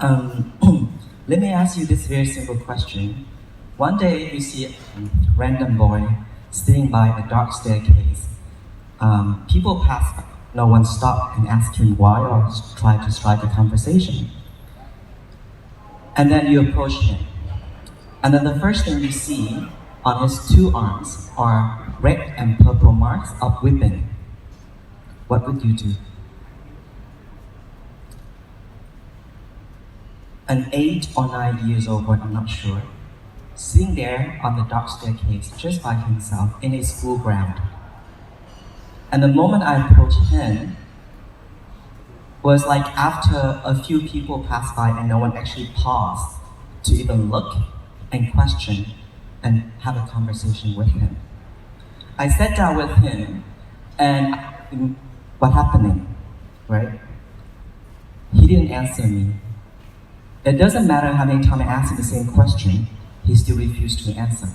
Let me ask you this very simple question. One day you see a random boy sitting by a dark staircase. People pass by, no one stopped and ask him why or try to strike a conversation. And then you approach him. And then the first thing you see on his two arms are red and purple marks of whipping. What would you do? An 8 or 9 years old boy, I'm not sure, sitting there on the dark staircase just by himself in a school ground. And the moment I approached him was like after a few people passed by and no one actually paused to even look and question and have a conversation with him. I sat down with him and what's happening, right? He didn't answer me. It doesn't matter how many times I asked him the same question, he still refused to answer.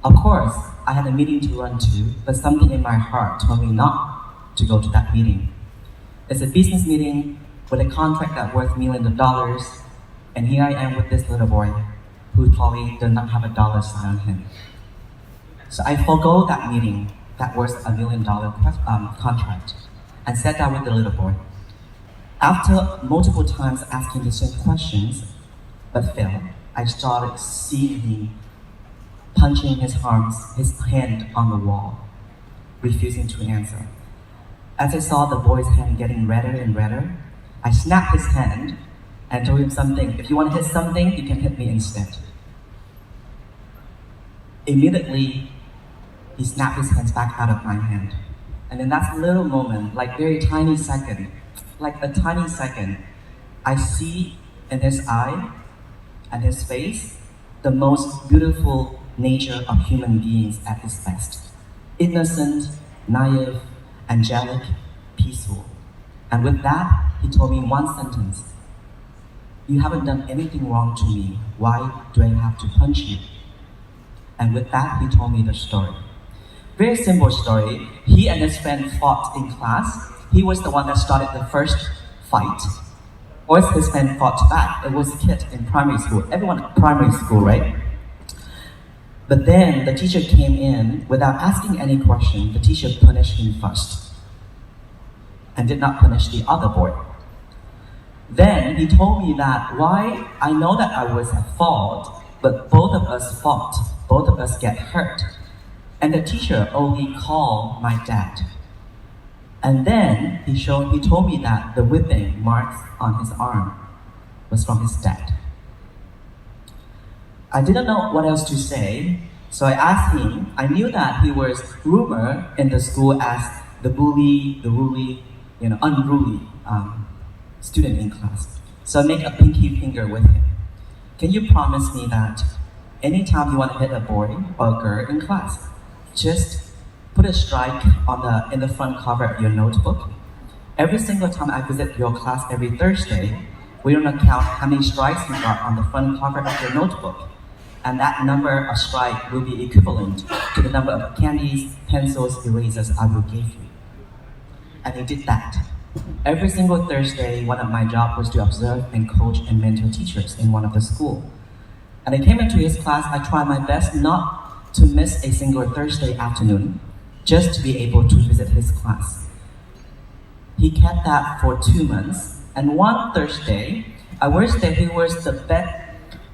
Of course, I had a meeting to run to, but something in my heart told me not to go to that meeting. It's a business meeting with a contract that's worth millions of dollars, and here I am with this little boy who probably does not have a dollar sign on him. So I forgo that meeting that was $1 million contract and sat down with the little boy. After multiple times asking the same questions, but failed, I started seeing him punching his hand on the wall, refusing to answer. As I saw the boy's hand getting redder and redder, I snapped his hand and told him something. If you want to hit something, you can hit me instead. Immediately, he snapped his hands back out of my hand. And in that little moment, like very tiny second, like a tiny second, I see in his eye and his face the most beautiful nature of human beings at its best. Innocent, naive, angelic, peaceful. And with that, he told me one sentence. You haven't done anything wrong to me. Why do I have to punch you? And with that, he told me the story. Very simple story. He and his friend fought in class. He was the one that started the first fight. Or his friend fought back. It was a kid in primary school. Everyone in primary school, right? But then the teacher came in without asking any question. The teacher punished him first and did not punish the other boy. Then he told me that why I know that I was at fault, but both of us fought. Both of us get hurt. And the teacher only called my dad. And then he told me that the whipping marks on his arm was from his dad. I didn't know what else to say, so I asked him. I knew that he was rumored in the school as the bully, unruly student in class. So I make a pinky finger with him. Can you promise me that anytime you want to hit a boy or a girl in class, just put a strike in the front cover of your notebook? Every single time I visit your class every Thursday, we're going to count how many strikes you got on the front cover of your notebook. And that number of strikes will be equivalent to the number of candies, pencils, erasers I will give you. And he did that. Every single Thursday, one of my jobs was to observe and coach and mentor teachers in one of the schools. And I came into his class, I tried my best not to miss a single Thursday afternoon, just to be able to visit his class. He kept that for 2 months, and one Thursday, I wish that he was the best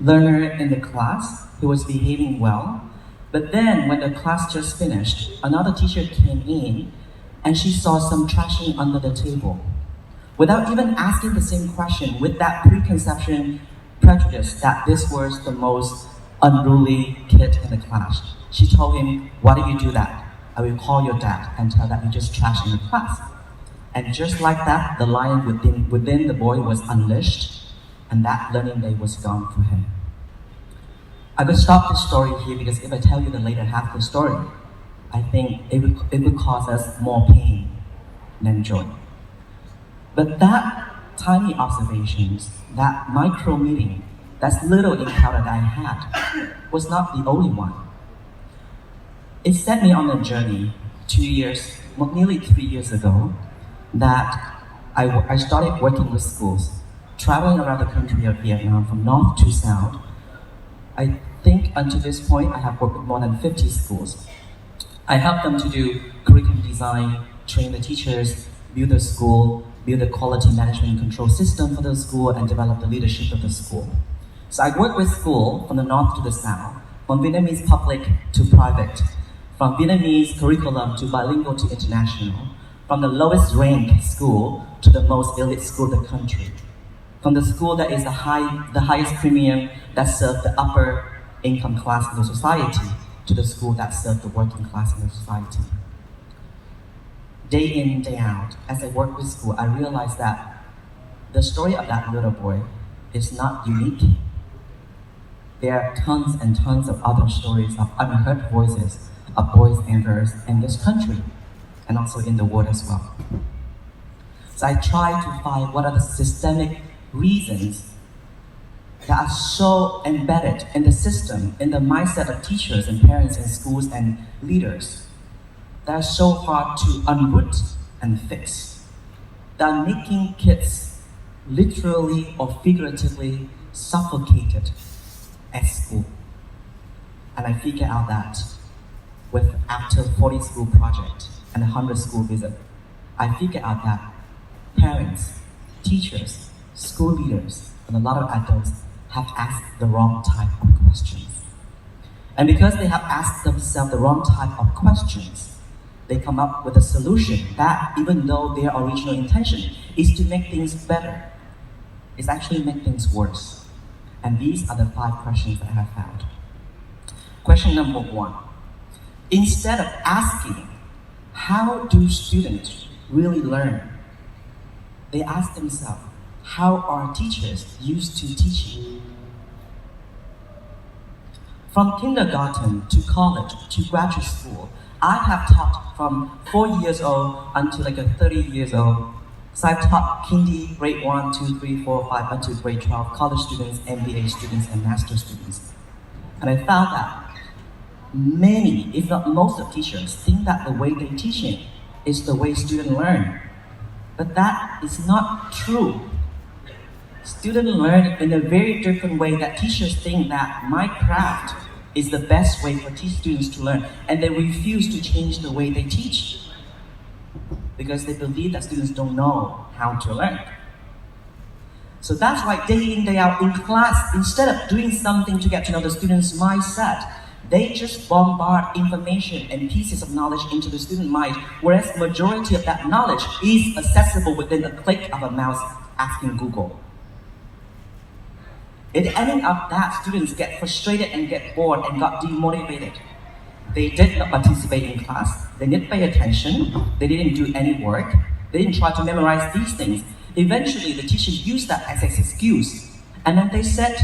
learner in the class, he was behaving well, but then when the class just finished, another teacher came in, and she saw some trashing under the table. Without even asking the same question, with that prejudice that this was the most unruly kid in the class, she told him, why do you do that? I will call your dad and tell that you just trashed in the class. And just like that, the lion within the boy was unleashed, and that learning day was gone for him. I could stop the story here because if I tell you the later half of the story, I think it would cause us more pain than joy. But that tiny observations, that micro meeting, that little encounter that I had was not the only one. It set me on a journey nearly 3 years ago, that I started working with schools. traveling around the country of Vietnam from north to south, I think until this point I have worked with more than 50 schools. I help them to do curriculum design, train the teachers, build the school, build the quality management and control system for the school, and develop the leadership of the school. So I work with school from the north to the south, from Vietnamese public to private, from Vietnamese curriculum to bilingual to international, from the lowest ranked school to the most elite school in the country, from the school that is the highest premium that serves the upper income class in the society to the school that serves the working class in the society. Day in, day out, as I work with school, I realized that the story of that little boy is not unique. There are tons and tons of other stories of unheard voices of boys and girls in this country, and also in the world as well. So I try to find what are the systemic reasons that are so embedded in the system, in the mindset of teachers and parents and schools and leaders, that are so hard to unroot and fix, that are making kids literally or figuratively suffocated at school. And I figured out that after 40 school project and 100 school visit, I figured out that parents, teachers, school leaders, and a lot of adults have asked the wrong type of questions. And because they have asked themselves the wrong type of questions, they come up with a solution that, even though their original intention is to make things better, is actually make things worse. And these are the 5 questions that I have found. Question number 1. Instead of asking, how do students really learn? They ask themselves, how are teachers used to teaching? From kindergarten to college to graduate school, I have taught from 4 years old until like 30 years old. So I've taught kindy, grade 1, 2, 3, 4, 5, until grade 12, college students, MBA students, and master students. And I found that many, if not most of teachers, think that the way they're teaching is the way students learn. But that is not true. Students learn in a very different way that teachers think that my craft is the best way for students to learn, and they refuse to change the way they teach, because they believe that students don't know how to learn. So that's why day in, day out in class, instead of doing something to get to know the student's mindset, they just bombard information and pieces of knowledge into the student mind, whereas majority of that knowledge is accessible within a click of a mouse asking Google. It ended up that students get frustrated and get bored and got demotivated. They did not participate in class, they didn't pay attention, they didn't do any work, they didn't try to memorize these things. Eventually, the teacher used that as an excuse, and then they said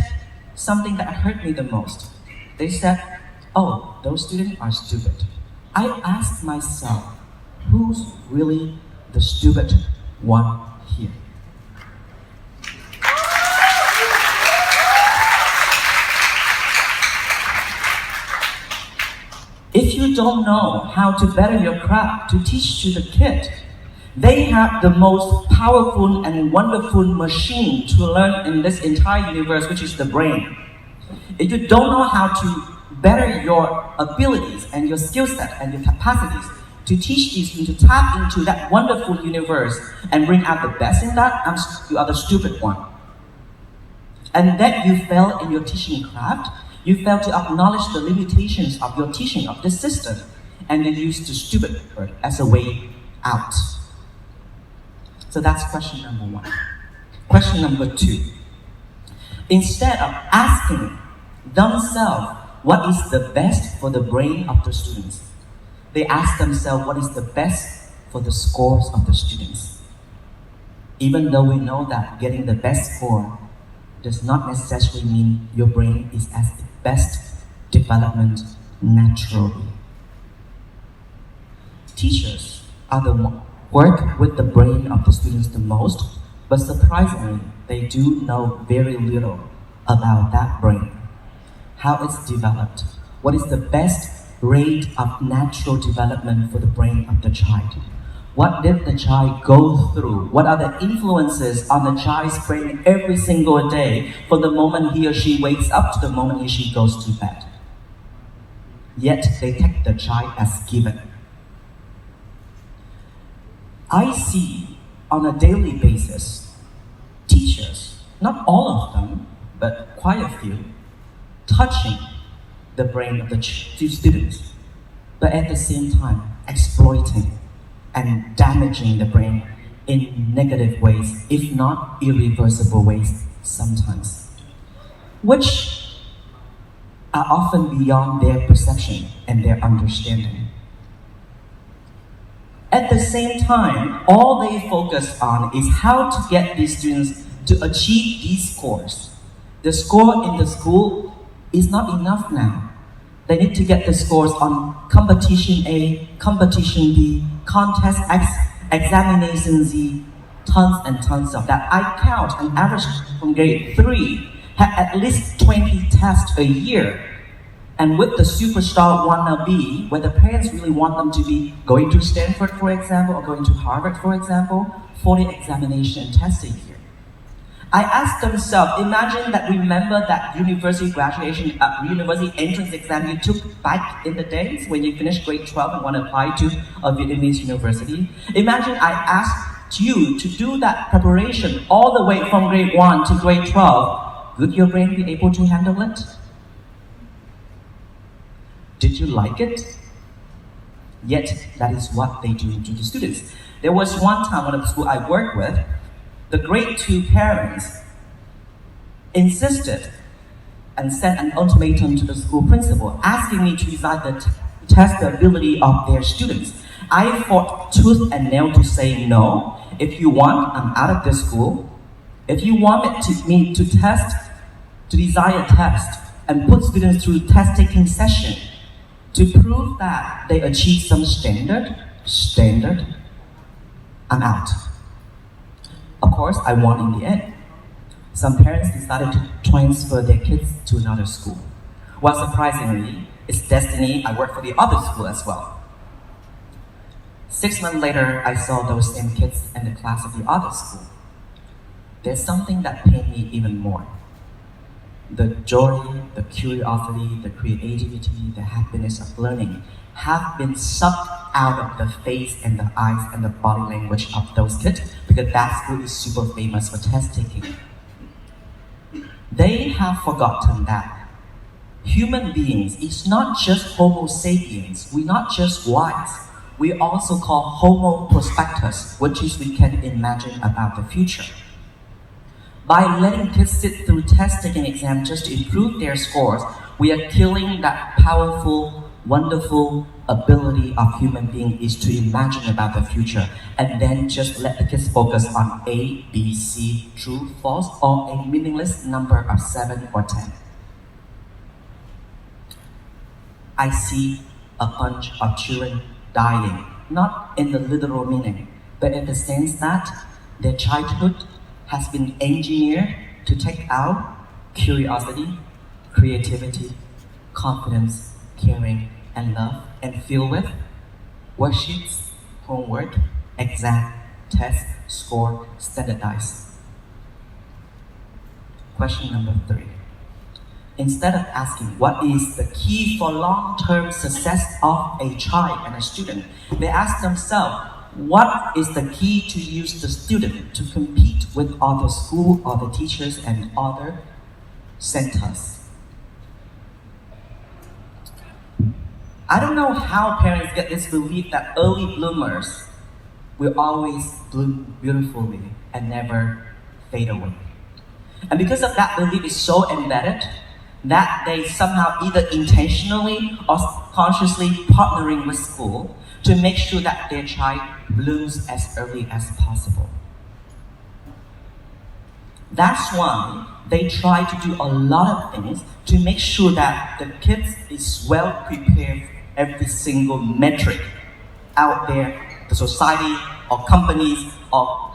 something that hurt me the most. They said, oh, those students are stupid. I asked myself, who's really the stupid one here? If you don't know how to better your craft to teach to the kid, they have the most powerful and wonderful machine to learn in this entire universe, which is the brain. If you don't know how to better your abilities and your skill set and your capacities to teach these students to tap into that wonderful universe and bring out the best in that, you are the stupid one. And that you fail in your teaching craft, you fail to acknowledge the limitations of your teaching of this system, and then use the stupid word as a way out. So that's question number 1. Question number 2. Instead of asking themselves what is the best for the brain of the students, they ask themselves what is the best for the scores of the students. Even though we know that getting the best score does not necessarily mean your brain is at its best development naturally. Teachers are the one work with the brain of the students the most, but surprisingly, they do know very little about that brain, how it's developed, what is the best rate of natural development for the brain of the child, What did the child go through? What are the influences on the child's brain every single day from the moment he or she wakes up to the moment he or she goes to bed? Yet they take the child as given. I see on a daily basis teachers, not all of them, but quite a few, touching the brain of the students, but at the same time exploiting and damaging the brain in negative ways, if not irreversible ways sometimes, which are often beyond their perception and their understanding. At the same time, all they focus on is how to get these students to achieve these scores. The score in the school is not enough now. They need to get the scores on competition A, competition B, contest X, examination Z, tons and tons of that. I count an average from grade 3 had at least 20 tests a year. And with the superstar wannabe, where the parents really want them to be going to Stanford, for example, or going to Harvard, for example, 40 examination and tests a year. I asked themselves, imagine that, remember that university graduation, university entrance exam you took back in the days when you finished grade 12 and want to apply to a Vietnamese university? Imagine I asked you to do that preparation all the way from grade 1 to grade 12. Would your brain be able to handle it? Did you like it? Yet, that is what they do to the students. There was one time at the school I worked with, the grade 2 parents insisted and sent an ultimatum to the school principal asking me to decide test the ability of their students. I fought tooth and nail to say no. If you want, I'm out of this school. If you want me to design a test and put students through test-taking session to prove that they achieve some standard, I'm out. Of course, I won in the end. Some parents decided to transfer their kids to another school. Well, surprisingly, it's destiny. I worked for the other school as well. 6 months later, I saw those same kids in the class of the other school. There's something that pained me even more. The joy, the curiosity, the creativity, the happiness of learning have been sucked out of the face and the eyes and the body language of those kids because that school is super famous for test taking. They have forgotten that human beings is not just Homo sapiens, we're not just wise, we also call Homo prospectus, which is we can imagine about the future. By letting kids sit through test-taking exams just to improve their scores, we are killing that powerful, wonderful ability of human being is to imagine about the future and then just let the kids focus on A, B, C, true, false, or a meaningless number of 7 or 10. I see a bunch of children dying, not in the literal meaning, but in the sense that their childhood has been engineered to take out curiosity, creativity, confidence, caring, and love, and fill with worksheets, homework, exam, test, score, standardize. Question number 3. Instead of asking what is the key for long-term success of a child and a student, they ask themselves, what is the key to use the student to compete with other school, other teachers, and other centers? I don't know how parents get this belief that early bloomers will always bloom beautifully and never fade away. And because of that belief is so embedded, that they somehow either intentionally or consciously partnering with school to make sure that their child blooms as early as possible. That's why they try to do a lot of things to make sure that the kids is well prepared for every single metric out there. The society or companies or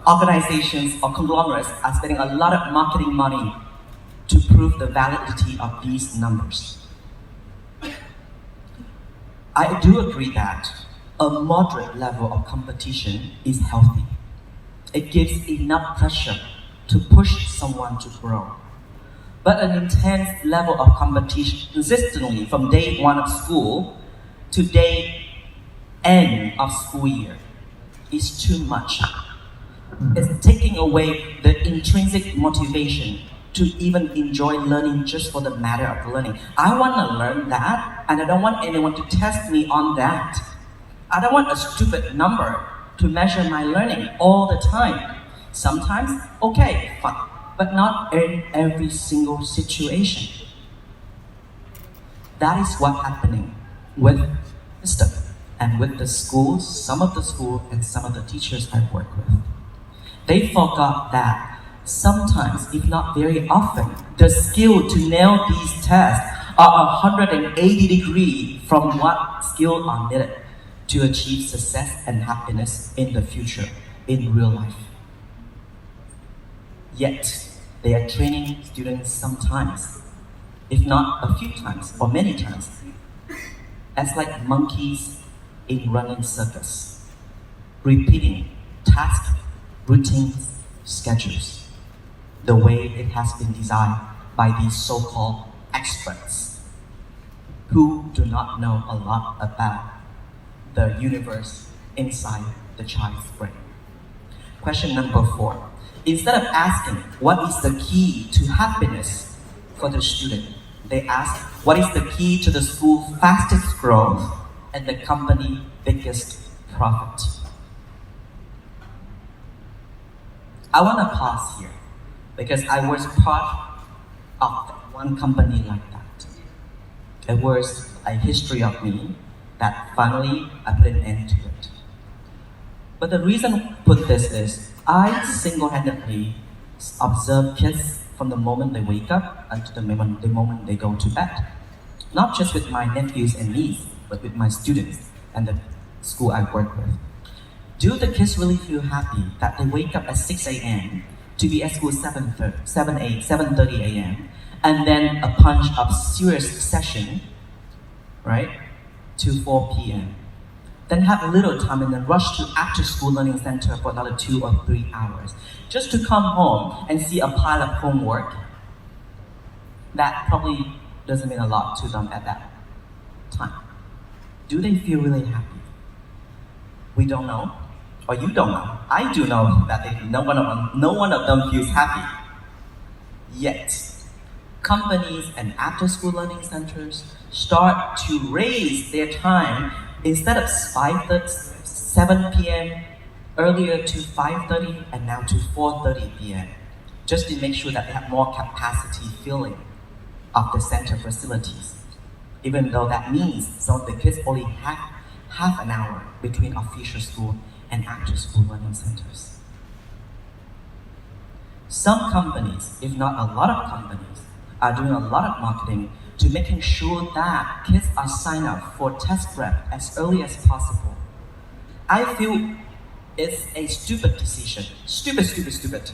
organizations or conglomerates are spending a lot of marketing money to prove the validity of these numbers. I do agree that a moderate level of competition is healthy. It gives enough pressure to push someone to grow. But an intense level of competition consistently from day one of school to day end of school year is too much. It's taking away the intrinsic motivation to even enjoy learning just for the matter of learning. I want to learn that, and I don't want anyone to test me on that. I don't want a stupid number to measure my learning all the time. Sometimes, okay, fine, but not in every single situation. That is what's happening with the system and with the schools, some of the schools and some of the teachers I work with. They forgot that sometimes, if not very often, the skill to nail these tests are 180 degrees from what skills are needed to achieve success and happiness in the future, in real life. Yet, they are training students sometimes, if not a few times or many times, as like monkeys in running circus, repeating tasks, routines, schedules, the way it has been designed by these so-called experts who do not know a lot about the universe inside the child's brain. Question number 4. Instead of asking what is the key to happiness for the student, they ask what is the key to the school's fastest growth and the company's biggest profit. I want to pause here because I was part of one company like that. It was a history of me that finally I put an end to it. But the reason I put this is I single-handedly observe kids from the moment they wake up until the moment they go to bed. Not just with my nephews and nieces, but with my students and the school I work with. Do the kids really feel happy that they wake up at 6 a.m. to be at school 7:30 a.m. and then a punch of serious session, right, to 4 p.m. Then have a little time and then rush to after-school learning center for another 2 or 3 hours, just to come home and see a pile of homework that probably doesn't mean a lot to them at that time. Do they feel really happy? We don't know, or you don't know. I do know that no one of them feels happy. Yet, companies and after-school learning centers start to raise their time instead of 7 p.m. earlier to 5:30 and now to 4:30 p.m. just to make sure that they have more capacity filling of the center facilities. Even though that means some of the kids only have half an hour between official school and after-school learning centers. Some companies, if not a lot of companies, are doing a lot of marketing to making sure that kids are signed up for test prep as early as possible. I feel it's a stupid decision. Stupid.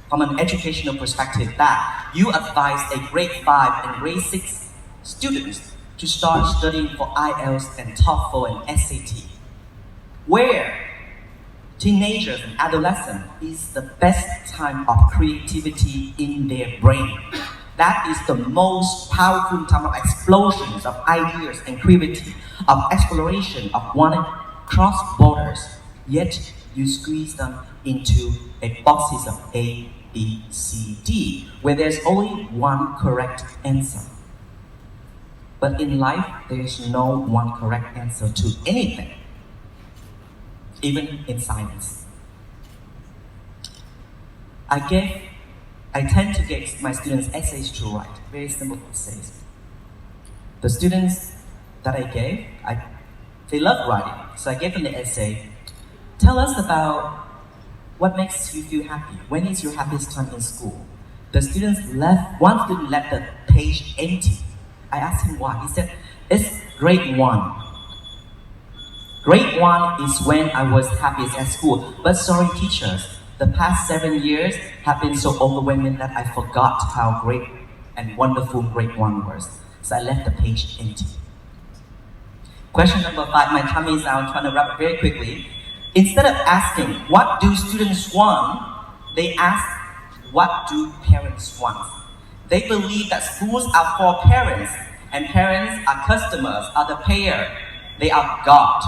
From an educational perspective, that you advise a grade 5 and grade 6 students to start studying for IELTS and TOEFL and SAT, where teenagers and adolescents is the best time of creativity in their brain. That is the most powerful time of explosions of ideas and creativity, of exploration, of wanting to cross borders. Yet you squeeze them into a boxes of A, B, C, D, where there's only one correct answer. But in life, there is no one correct answer to anything, even in science. I tend to get my students essays to write, very simple essays. The students that I gave, they love writing, so I gave them the essay. Tell us about what makes you feel happy. When is your happiest time in school? The students one student left the page empty. I asked him why. He said, it's grade 1. Grade 1 is when I was happiest at school. But sorry teachers, the past 7 years have been so overwhelming that I forgot how great and wonderful grade 1 was. So I left the page empty. Question number 5, my tummy is out, I'm trying to wrap it very quickly. Instead of asking, what do students want? They ask, what do parents want? They believe that schools are for parents, and parents are customers, are the payer. They are God.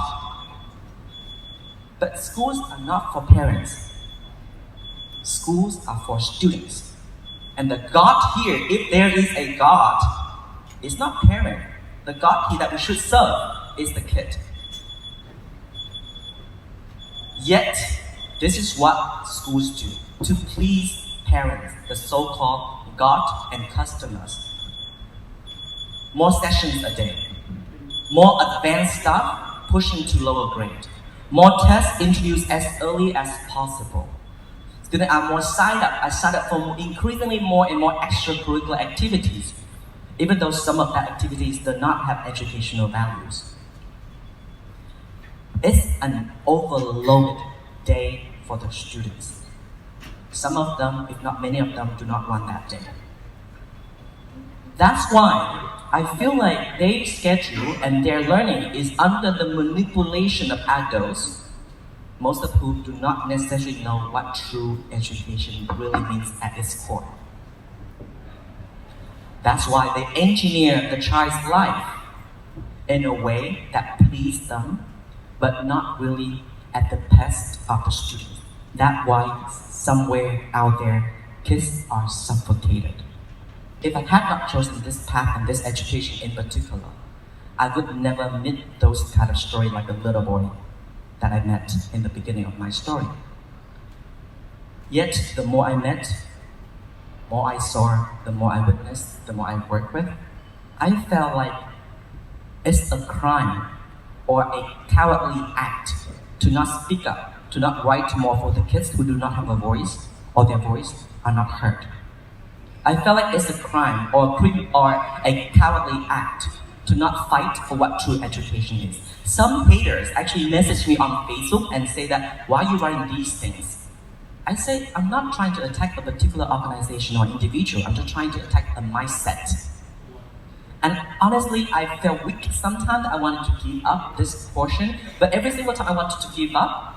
But schools are not for parents. Schools are for students. And the God here, if there is a God, is not parent. The God here that we should serve is the kid. Yet, this is what schools do to please parents, the so-called God and customers. More sessions a day, more advanced stuff pushing to lower grade, more tests introduced as early as possible. Students are more signed up. I signed up for increasingly more and more extracurricular activities, even though some of that activities do not have educational values. It's an overloaded day for the students. Some of them, if not many of them, do not want that day. That's why I feel like their schedule and their learning is under the manipulation of adults, most of whom do not necessarily know what true education really means at its core. That's why they engineer the child's life in a way that pleases them, but not really at the best of the student. That's why somewhere out there, kids are suffocated. If I had not chosen this path and this education in particular, I would never meet those kind of stories like the little boy that I met in the beginning of my story. Yet, the more I met, more I saw, the more I witnessed, the more I worked with, I felt like it's a crime or a cowardly act to not speak up, to not write more for the kids who do not have a voice or their voice are not heard. I felt like it's a crime or a cowardly act to not fight for what true education is. Some haters actually message me on Facebook and say that, why are you writing these things? I say, I'm not trying to attack a particular organization or individual, I'm just trying to attack a mindset. And honestly, I felt weak. Sometimes I wanted to give up this portion, but every single time I wanted to give up,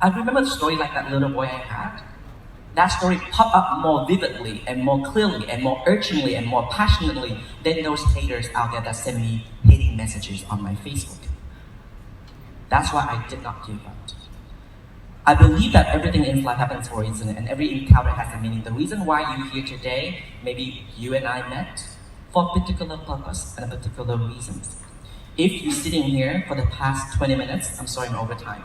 I remember the story like that little boy I had. That story popped up more vividly and more clearly and more urgently and more passionately than those haters out there that send me hating messages on my Facebook. That's why I did not give up. I believe that everything in life happens for a reason and every encounter has a meaning. The reason why you're here today, maybe you and I met for a particular purpose and a particular reasons. If you're sitting here for the past 20 minutes, I'm sorry I'm over time,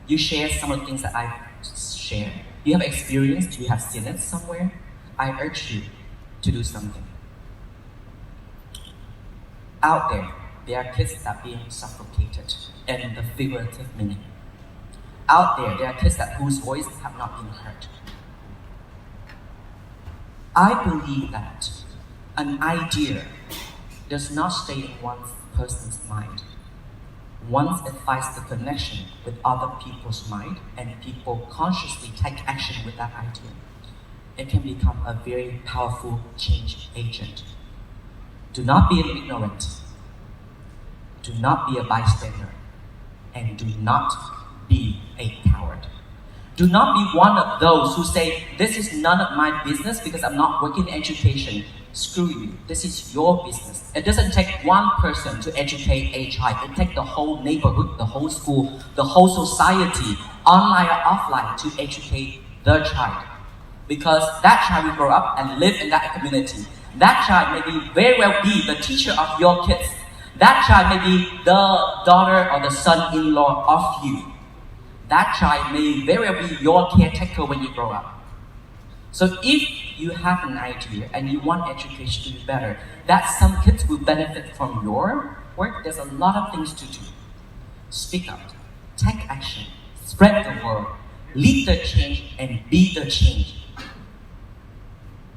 you share some of the things that I've shared. You have experienced, you have seen it somewhere, I urge you to do something. Out there are kids that are being suffocated in the figurative meaning. Out there are kids whose voices have not been heard. I believe that an idea does not stay in one person's mind. Once it finds the connection with other people's mind and people consciously take action with that idea, it can become a very powerful change agent. Do not be ignorant. Do not be a bystander. And do not be a coward. Do not be one of those who say, this is none of my business because I'm not working in education. Screw you. This is your business. It doesn't take one person to educate a child. It takes the whole neighborhood, the whole school, the whole society, online or offline, to educate the child. Because that child will grow up and live in that community. That child may very well be the teacher of your kids. That child may be the daughter or the son-in-law of you. That child may very well be your caretaker when you grow up. So if you have an idea and you want education to be better, that some kids will benefit from your work, there's a lot of things to do. Speak up, take action, spread the word, lead the change, and be the change.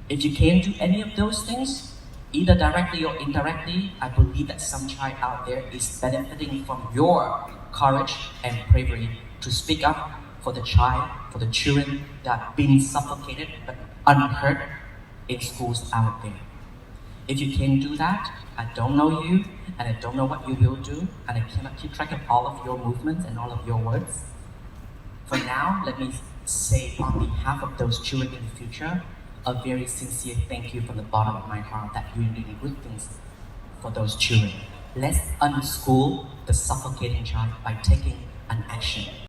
If you can't do any of those things, either directly or indirectly, I believe that some child out there is benefiting from your courage and bravery to speak up for the child, for the children that are being suffocated but unheard in schools out there. If you can't do that, I don't know you, and I don't know what you will do, and I cannot keep track of all of your movements and all of your words. For now, let me say on behalf of those children in the future, a very sincere thank you from the bottom of my heart that you're doing good things for those children. Let's unschool the suffocating child by taking an action.